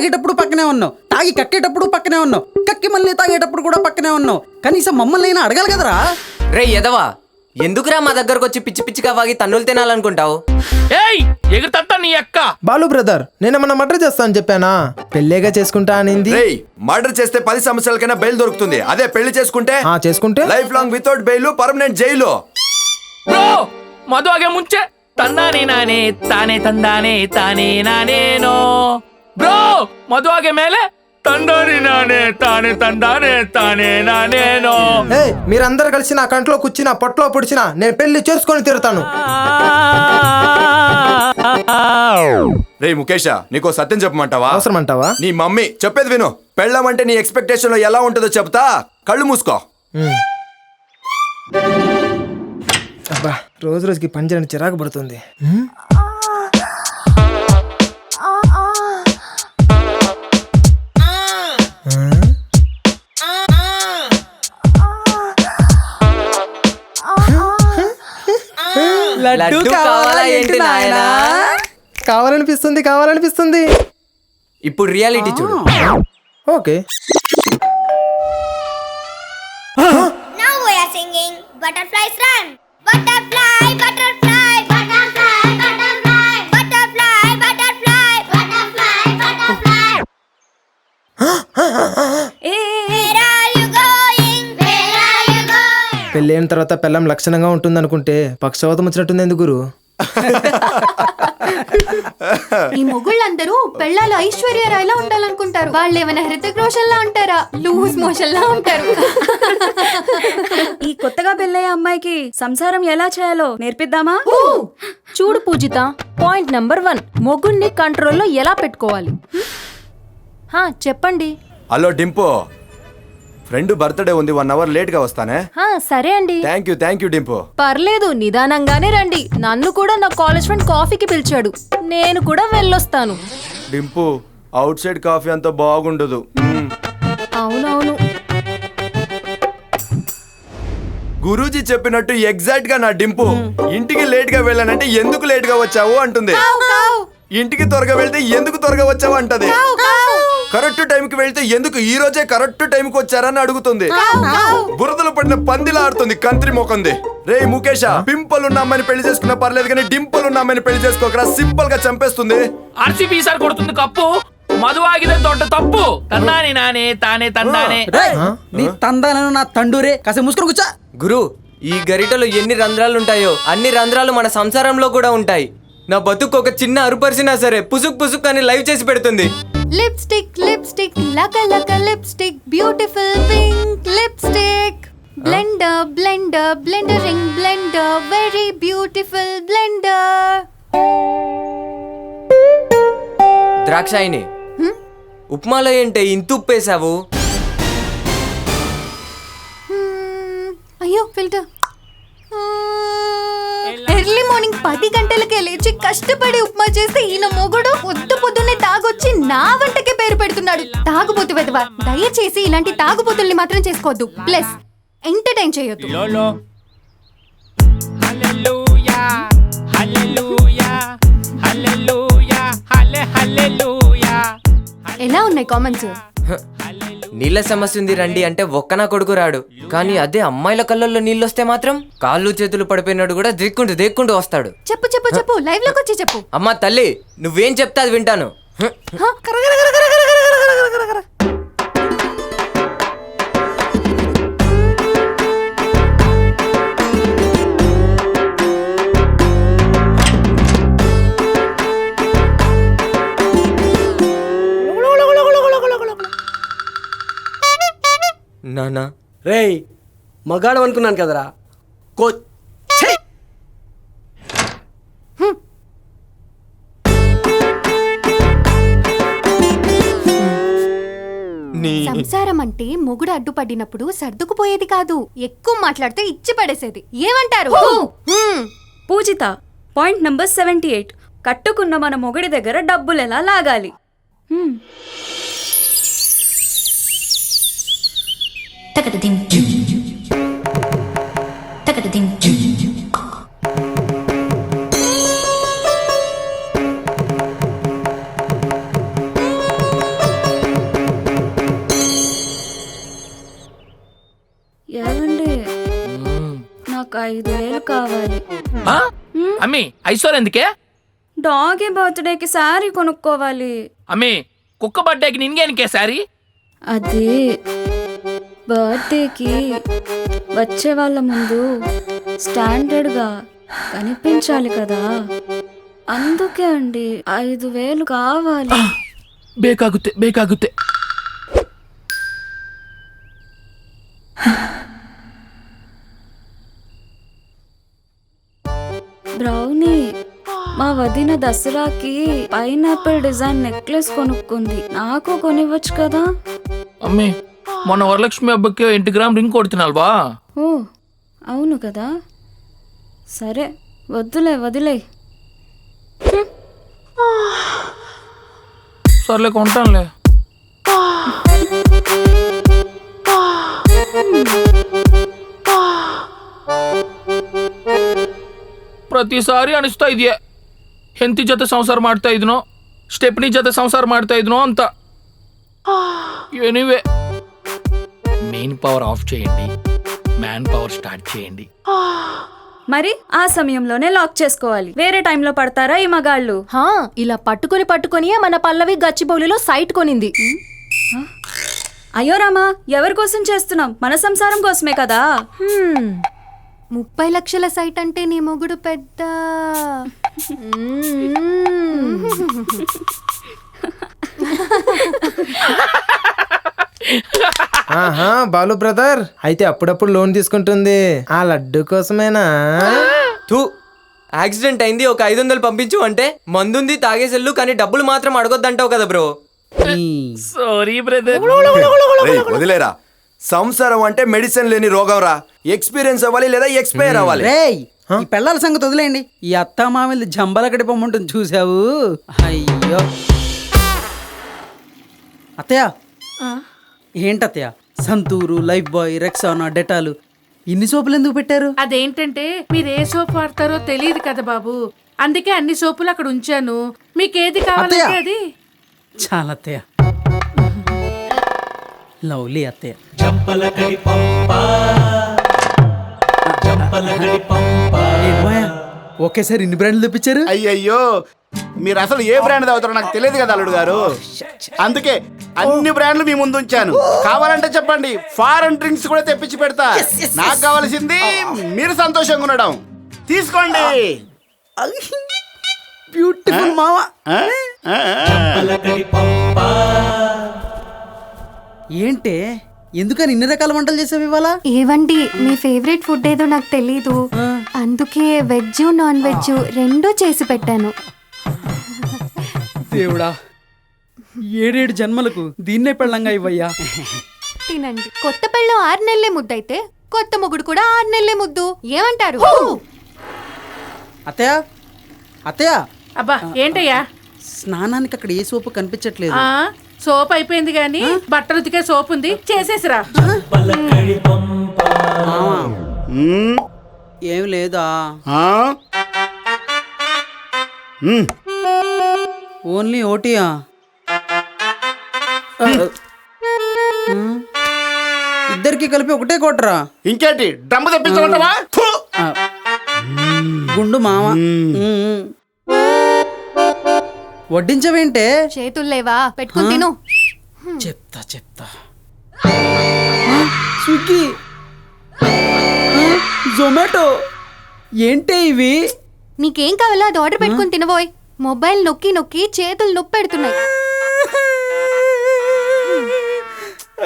తాగేటప్పుడు పక్కనే ఉన్నావు, తాగి కక్కేటప్పుడు పక్కనే ఉన్నావు, కక్కి మళ్ళీ తాగేటప్పుడు కూడా పక్కనే ఉన్నావు. కనీసం మమ్మల్ని అయినా అడగాలి కదరా. రే ఎదవా, ఎందుకురా మా దగ్గరకు వచ్చి పిచ్చి పిచ్చిగా వాగి తన్నులు తినాలనుకుంటావు? ఏయ్ ఎగురుతా నీ అక్క. బాలు బ్రదర్, నేనేమన్నా మర్డర్ చేస్తాను చెప్పానా? పెళ్ళేగా చేసుకుంటా అనింది. మర్డర్ చేస్తే 10 సంవత్సరాలకైనా బెయిల్ దొరుకుతుంది. అదే పెళ్లి చేసుకుంటే చేసుకుంటే life long without bail, permanent jail. Bro Madhu ఆగే ముంచే తన్నానే నానే తానే తందానే తానే నానేనో. బ్రో మధు ఆగే మేలే తందాని నానే తానే తందానే తానే నానేనో. మీరందరూ కలిసి నా కంట్లో కూర్చున్నా పొట్లో పొడిచినా నేను పెళ్లి చేసుకొని తిరుతాను. రే ముఖేష్, నీకో సత్యం చెప్పమంటావా? అవసరం అంటావా? నీ మమ్మీ చెప్పేది విను. పెళ్ళామంటే నీ ఎక్స్పెక్టేషన్ లో ఎలా ఉంటుందో చెప్తా, కళ్ళు మూసుకో. అబ్బా, రోజు రోజుకి పంజరం చిరాకు పడుతుంది. లడ్డు కావాలా ఏంటి నాయనా? కావాలనిపిస్తుంది కావాలనిపిస్తుంది. ఇప్పుడు రియాలిటీ చూడు. Okay. Now we are singing Butterflies Run. Butterfly, butterfly, butterfly, butterfly, butterfly, butterfly, butterfly, butterfly. Where are you going? Where are you going? పెళ్ళైన తర్వాత పెళ్ళం లక్షణంగా ఉంటుంది అనుకుంటే పక్షవాతం వచ్చినట్టుంది ఎందుకు గురు? ఈ మొగుళ్ళందరూ పెళ్ళాలు ఐశ్వర్యరాయ్లా ఉండాలనుకుంటారు. వాళ్ళు ఏమైనా హృతిక్ రోషన్ లా ఉంటారా? లూజ్ మోషన్ లా ఉంటారు. ఈ కొత్తగా పెళ్ళయ్యే అమ్మాయికి సంసారం ఎలా చేయాలో నేర్పిద్దామా? చూడు పూజిత, పాయింట్ నంబర్ 1, మొగుణ్ణి కంట్రోల్లో ఎలా పెట్టుకోవాలి. చెప్పండి. హలో డింపు, ఫ్రెండ్ బర్త్డే ఉంది, 1 అవర్ లేట్ గా వస్తానే. సరే అండి. Thank you Dimpu. పర్లేదు, నిదానంగానే రండి. నన్ను కూడా నా కాలేజ్ ఫ్రెండ్ కాఫీకి పిలిచాడు, నేను కూడా వెళ్ళొస్తాను. డింపు, అవుట్ సైడ్ కాఫీ అంత బాగుండదు. అవునవును. గురూజీ చెప్పినట్టు ఎగ్జాక్ట్ గా నా డింపు ఇంటికి లేట్ గా వెళ్ళానంటే ఎందుకు లేట్ గా వచ్చావు అంటుంది. ఇంటికి త్వరగా వెళ్తే ఎందుకు త్వరగా వచ్చావు అంటది. కరెక్ట్ టైంకి వెళ్తే ఎందుకు ఈ రోజే కరెక్ట్ టైంకి వచ్చారని అడుగుతుంది. బురదలు పడిన పందిలా ఆడుతుంది కంత్రి మొకంది. రే ముఖేష్, పింపుల్ ఉన్న అమ్మాయిని పెళ్లి చేసుకున్నా పర్లేదు కానీ డింపుల్ ఉన్న అమ్మాయిని పెళ్లి చేసుకోకరా, సింపుల్ గా చంపేస్తుంది. ఆర్సీబీ సార్ కొడుతుంది కప్పు, మధు ఆగితే దొడ్డ తప్పు. తన్నాని నానే తానే తందానే. నీ తందాలను నా తండూరే, కాసేపు ముసుకుని కూర్చో. గురు, ఈ గరిటలో ఎన్ని రంధ్రాలు ఉంటాయో అన్ని రంధ్రాలు మన సంసారంలో కూడా ఉంటాయి. నా బతుకు ఒక చిన్న అరుపరిచినా సరే పుసుక్ పుసుక్ అని లైవ్ చేసి పెడుతుంది. లిప్స్టిక్ లిప్స్టిక్ లక లక lipstick, beautiful pink lipstick. Blender blender blendering blender, very beautiful blender. Drakshayani, ఉప్మాలో ఏంటే ఇంత ఉప్పేశావు? అయ్యో ఫిల్టర్. ఎర్లీ మార్నింగ్ 10 గంటలకే లేచి కష్టపడి ఉప్మా చేస్తే ఈయన మొగుడు పొద్దున్నే తాగొచ్చి నా వంటకే పేరు పెడుతున్నాడు. తాగుబోతు వెదవా, దయచేసి ఇలాంటి తాగుబోతుల్ని మాత్రం చేసుకోవద్దు. ప్లస్ ఎంటర్టైన్ చేయొద్దు. హల్లెలూయా హల్లెలూయా హల్లెలూయా హల్లెలూయా. ఎలా ఉన్నాయి కామెంట్స్? నీళ్ళ సమస్య ఉంది రండి అంటే ఒక్క నా కొడుకు రాడు, కానీ అదే అమ్మాయిల కళ్ళల్లో నీళ్ళొస్తే మాత్రం కాళ్ళు చేతులు పడిపోయినాడు కూడా దేక్కుంటూ వస్తాడు. చెప్పు చెప్పు చెప్పు, లైవ్ లోకి వచ్చి చెప్పు. అమ్మా తల్లి, నువ్వేం చెప్తా అది వింటాను. నానా, రేయ్ మగాడు అనుకున్నాను కదరా. సంసారం అంటే మొగుడు అడ్డుపడినప్పుడు సర్దుకుపోయేది కాదు, ఎక్కువ మాట్లాడితే ఇచ్చి పడేసేది. ఏమంటారు? పూజిత, పాయింట్ నంబర్ 78, కట్టుకున్న మన మొగుడి దగ్గర డబ్బులు ఎలా లాగాలి. 5,000 కావాలి. ఆ? అమ్మి ఐశ్వర్య ఎందుకే? డాగీ బర్త్డేకి శారీ కొనుక్కోవాలి. అమ్మి కుక్క బర్త్డేకి నిన్గేనికే సారీ? అది బర్త్డేకి వచ్చే వాళ్ళ ముందు స్టాండర్డ్గా కనిపించాలి కదా, అందుకే అండి 5,000 కావాలి. ಬೇಕಾಗುತ್ತೆ. బ్రౌనీ, మా వదిన దసరాకి పైనాపిల్ డిజైన్ నెక్లెస్ కొనుక్కుంది, నాకు కొనివ్వచ్చు కదా? అమ్మి మొన్న వరలక్ష్మి హబ్బకి 8 గ్రామ్ రింగ్ కొడుతున్నావా? ఓ అవును కదా, సరే వదిలే. సర్లే కొంటానులే. ಪ್ರತಿಸಾರಿ ಅನಿಸ್ತಾ ಇದೆಯಾ ಹೆಂಡತಿ ಜೊತೆ ಸಂಸಾರ ಮಾಡ್ತಾ ಇದ್ನೋ ಸ್ಟೆಪ್ನಿ ಜೊತೆ ಸಂಸಾರ ಮಾಡ್ತಾ ಇದ್ನೋ ಅಂತ. ఎనీవే మెయిన్ పవర్ ఆఫ్ చేయండి, మ్యాన్ పవర్ స్టార్ట్ చేయండి. మరి ఆ సమయంలోనే లాక్ చేసుకోవాలి, వేరే టైంలో పడతారా ఈ మగాళ్ళు? హా, ఇలా పట్టుకొని మన పల్లవి గచ్చిబౌలిలో సైట్ కొనింది. అయ్యో రామా, ఎవరి కోసం చేస్తున్నాం? మన సంసారం కోసమే కదా. 30 లక్షల సైట్ అంటే నీ మొగుడు పెద్ద. ఆహా బాలు బ్రదర్, అయితే అప్పుడప్పుడు లోన్ తీసుకుంటుంది ఆ లడ్డు కోసమేనా? యాక్సిడెంట్ అయింది, ఒక 500 పంపించు అంటే మందుంది తాగేసెళ్ళు, కానీ డబ్బులు మాత్రం అడగొద్దంటావు కదా బ్రో. Sorry brother. రేయ్, వదిలేరా. సంసారం అంటే మెడిసిన్ లేని రోగం రా. ఎక్స్పీరియన్స్ అవ్వాలి లేదా ఎక్స్పైర్ అవ్వాలి. రేయ్, ఈ పిల్లల సంగతి వదిలేయండి. ఈ అత్త మామిల్ని జంబలకడి పొమ్మంటుంది చూసావు. అయ్యో అత్తయ్య, ఏంటత్తయ్య సంతూరు, లైఫ్ బాయ్, రెక్సానా, డెటాలు ఇన్ని సోపులు ఎందుకు పెట్టారు? అదేంటంటే మీరు ఏ సోప్ వాడతారో తెలియదు కదా బాబు, అందుకే అన్ని సోపులు అక్కడ ఉంచాను. మీకేది కావాలంటే అది. చాలా అత్తయ్య, లవ్లీ అత్తయ్య. ఏమయ్య, ఒకేసారి ఇన్ని బ్రాండ్లు తెప్పించారు? అయ్యయ్యో, మీరు అసలు ఏ బ్రాండ్ తాగుతారో నాకు తెలియదు కదా అల్లుడు గారు. అందుకే అన్ని బ్రాండ్లు మీ ముందు ఉంచాను. కావాలంటే చెప్పండి, ఫారెన్ డ్రింక్స్ కూడా తెప్పించి పెడతా. నాకు కావాల్సింది మీరు సంతోషంగా ఉండడం. తీసుకోండి. బ్యూటిఫుల్ మావా. ఏంటే, ఎందుకని ఇన్ని రకాల వంటలు చేసావు ఇవాళ? ఏవండి, మీ ఫేవరెట్ ఫుడ్ ఏదో నాకు తెలీదు, అందుకే వెజ్ నాన్ వెజ్ రెండూ చేసి పెట్టాను. దేవుడా, 7 జన్మలకు దీన్నే పెళ్ళంగా ఇవ్వయ్యా. తినండి. కొత్త పెళ్ళం 6 నెలలే ముద్దయితే కొత్త మొగుడు కూడా 6 నెలలే ముద్దు. ఏమంటారు? అత్తయ్య, అత్తయ్య, అబ్బా ఏంటయ్యా? స్నానానికి అక్కడ ఏ సోపు కనిపించట్లేదు. ఆ సోప్ అయిపోయింది గాని బట్టలు ఉతికే సోప్ ఉంది, చేసేసిరా. ఏం లేదా? ఓన్లీ ఓటీయా? ఇద్దరికి కలిపి ఒకటే కొట్టరా? ఇంకేంటి, డ్రమ్ము తెప్పించమంటావా? గుండు మామ. వడ్డించవేంటే? చేతులు లేవా? పెట్టుకుని తిను. చెప్తా. స్విగ్గీ, జొమాటో, ఏంటే ఇవి? నీకేం కావాలో అది ఆర్డర్ పెట్టుకుని తినబోయ్. మొబైల్ నొక్కి నొక్కి చేతులు నొప్పి పెడుతున్నాయి.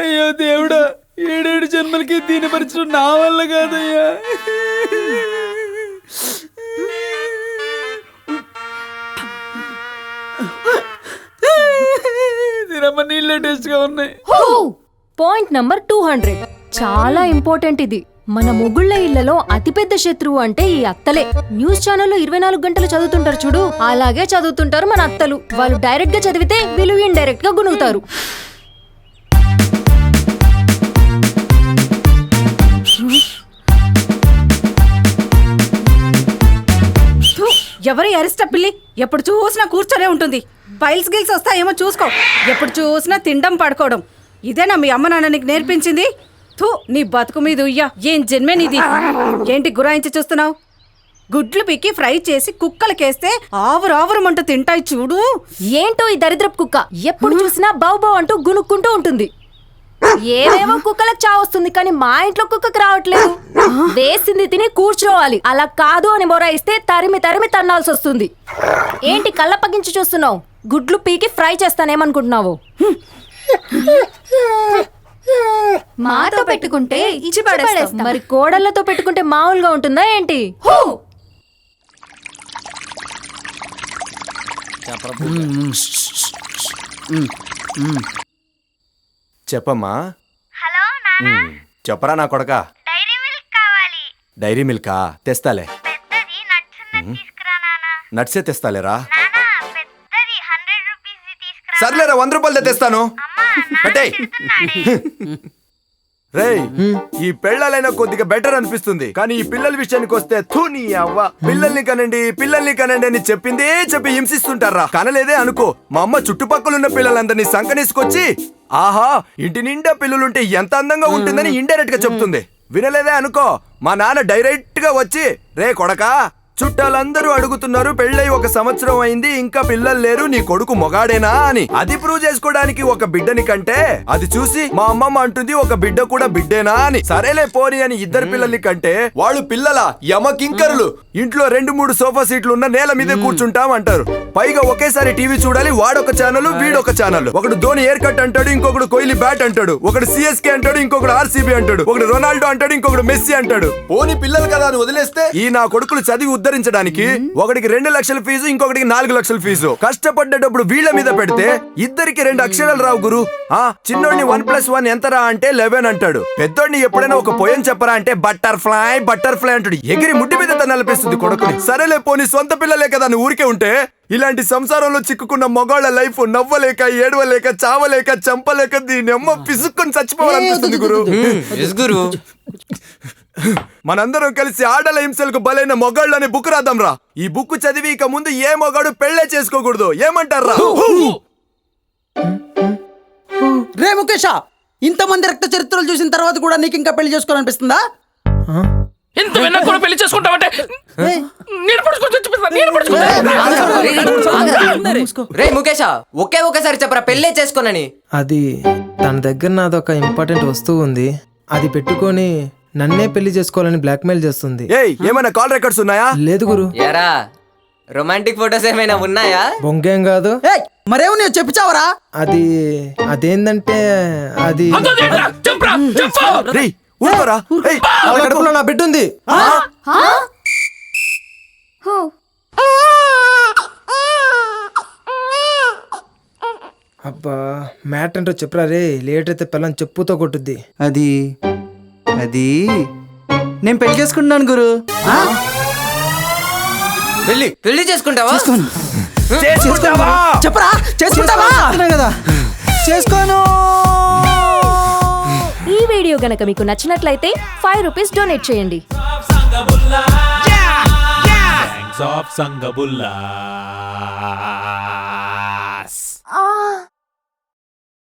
అయ్యో దేవుడా, 7 జన్మలకి దీనిపరచడం నా వల్ల కాదయ్యా. తినమ్మ, నీళ్ళే టేస్ట్ గా ఉన్నాయి. పాయింట్ నంబర్ 200, చాలా ఇంపార్టెంట్ ఇది. మన మొగుళ్ళ ఇళ్లలో అతిపెద్ద శత్రువు అంటే ఈ అత్తలే. న్యూస్ ఛానల్లో 24 గంటలు చదువుతుంటారు చూడు, అలాగే చదువుతుంటారు మన అత్తలు. వాళ్ళు డైరెక్ట్ గా చదివితే వీళ్ళు ఇండైరెక్ట్ గా గుణుగుతారు. ఎవరి అరిష్ట పిల్లి ఎప్పుడు చూసినా కూర్చొనే ఉంటుంది. ఫైల్స్ గిల్స్ వస్తాయేమో చూసుకో. ఎప్పుడు చూసినా తినడం పడుకోవడం. ఇదేనా మీ అమ్మ నాన్న నీకు నేర్పించింది? థూ, నీ బతుకు మీద ఉయ్యా. ఏం జన్మే నీది? ఏంటి గురాయించి చూస్తున్నావు? గుడ్లు పిక్కి ఫ్రై చేసి కుక్కలకేస్తే ఆవురావురమంటూ తింటాయి చూడు. ఏంటో ఈ దరిద్రపు కుక్క ఎప్పుడు చూసినా బౌ బౌ అంటూ గునుక్కుంటూ ఉంటుంది. ఏవేవో కుక్కలకు చావొస్తుంది కానీ మా ఇంట్లో కుక్కకు రావట్లేదు. వేసింది తిని కూర్చోవాలి, అలా కాదు అని మొరాయిస్తే తరిమి తరిమి తన్నాల్సి వస్తుంది. ఏంటి కళ్ళప్పగించి చూస్తున్నావు? గుడ్లు పీకి ఫ్రై చేస్తానేమనుకుంటున్నావు? మాతో పెట్టుకుంటే ఇచ్చి పడేస్తాం. మరి కోడళ్లతో పెట్టుకుంటే మామూలుగా ఉంటుందా ఏంటి? చెప్పమ్మా. హలో నానా, చెప్పరా నా కొడక. డైరీ మిల్క్ కావాలి. డైరీ మిల్కా తెస్తాలే. పెద్దది నట్స్ ఉన్నది తీసుకురా నానా. నట్సే తెస్తాలేరా. నానా పెద్దది 100 రూపీస్ తీసుకురా. సర్లేరా 100 రూపాయలు తెస్తాను. అమ్మా కట్టే. తిడుతున్నాడే. రేయ్, ఈ పెళ్ళాలైనా కొద్దిగా బెటర్ అనిపిస్తుంది, కానీ ఈ పిల్లల విషయానికి వస్తే నీ అవ్వ. పిల్లల్ని కనండి అని చెప్పిందే చెప్పి హింసిస్తుంటారా. కనలేదే అనుకో, మా అమ్మ చుట్టుపక్కల ఉన్న పిల్లలందరినీ సంకనేసుకొచ్చి ఆహా ఇంటి నిండా పిల్లలుంటే ఎంత అందంగా ఉంటుందని ఇండైరెక్ట్ గా చెప్తుంది. వినలేదే అనుకో, మా నాన్న డైరెక్ట్ గా వచ్చి రే కొడకా, చుట్టాలందరూ అడుగుతున్నారు పెళ్ళై 1 సంవత్సరం అయింది ఇంకా పిల్లలు లేరు, నీ కొడుకు మొగాడేనా అని. అది ప్రూవ్ చేసుకోవడానికి ఒక బిడ్డని కంటే అది చూసి మా అమ్మమ్మ అంటుంది ఒక బిడ్డ కూడా బిడ్డేనా అని. సరేలే పోని అని 2 పిల్లల్ని కంటే వాళ్ళు పిల్లల యమకింకరులు. ఇంట్లో 2-3 సోఫా సీట్లు ఉన్న నేల మీదే కూర్చుంటాం అంటారు. పైగా ఒకేసారి టీవీ చూడాలి, వాడొక ఛానల్ వీడొక ఛానల్. ఒకడు ధోని ఎయిర్ కట్ అంటాడు, ఇంకొకడు కోహ్లీ బ్యాట్ అంటాడు, ఒకడు సిఎస్కే అంటాడు, ఇంకొకడు ఆర్సీబీ అంటాడు, ఒకడు రొనాల్డో అంటాడు, ఇంకొకడు మెస్సీ అంటాడు. పోని పిల్లలు కదా అని వదిలేస్తే ఈ నా కొడుకులు చదివి ఉద్ధరించడానికి ఒకడికి 2 లక్షల ఫీజు, ఇంకొకటికి 4 లక్షల ఫీజు. కష్టపడ్డప్పుడు వీళ్ళ మీద పెడితే ఇద్దరికి 2 అక్షరాలు రావు గురు. చిన్నోడిని 1+1 ఎంతరా అంటే 11 అంటాడు. పెద్దోడిని ఎప్పుడైనా ఒక పోయం చెప్పరా అంటే బటర్ఫ్లై అంటాడు. ఎగిరి ముడ్డి మీద తనలిపిస్తుంది కొడుకుని. సరేలే పోనీ సొంత పిల్లలే కదా అని ఊరికే ఉంటే ఇలాంటి సంసారంలో చిక్కుకున్న మగాళ్ళ లైఫ్ నవ్వలేక, ఏడవలేక, చావలేక, చంపలేక దీని అమ్మ పిసుక్కుని చచ్చిపోవాలనిపిస్తుంది గురు. మనందరం కలిసి ఆడల హింసలకు బలైన మొగాళ్ళు అనే బుక్ రాద్దాం రా. ఈ బుక్ చదివి ఇక ముందు ఏ మొగాడు పెళ్ళే చేసుకోకూడదు. ఏమంటారా? రే ముఖేష, ఇంతమంది రక్త చరిత్రలు చూసిన తర్వాత కూడా నీకు ఇంకా పెళ్లి చేసుకోవాలనిపిస్తుందా? ఎంత విన్నా కూడా పెళ్లి చేసుకుంటావంటే రే ముఖేష్, ఒకేసారి చెప్పరా పెళ్ళే చేసుకోనని. అది తన దగ్గర నాదొక ఇంపార్టెంట్ వస్తువు ఉంది, అది పెట్టుకొని నన్నే పెళ్లి చేసుకోవాలని బ్లాక్మెయిల్ చేస్తుంది. ఏమైనా కాల్ రికార్డ్స్ ఉన్నాయా? లేదు గురు. ఎరా రొమాంటిక్ ఫోటోస్ ఏమైనా ఉన్నాయా? బొంగేం కాదు. మరేమో నువ్వు చెప్పిచావరా? అదేందంటే అది కడుపులో నా బిడ్డ ఉంది. అబ్బా మ్యాట్ అంటే చెప్పరా రే, లేట్ అయితే పిల్లని చెప్పుతో కొట్టుద్ది. అది నేను పెళ్లి చేసుకుంటున్నాను గురు. పెళ్లి చేసుకుంటావా? చెప్పరా చేసుకుంటావా కదా? చేసుకోను. ఈ వీడియో గనక మీకు నచ్చినట్లయితే 5 రూపీస్ డొనేట్ చేయండి. Sangabulla.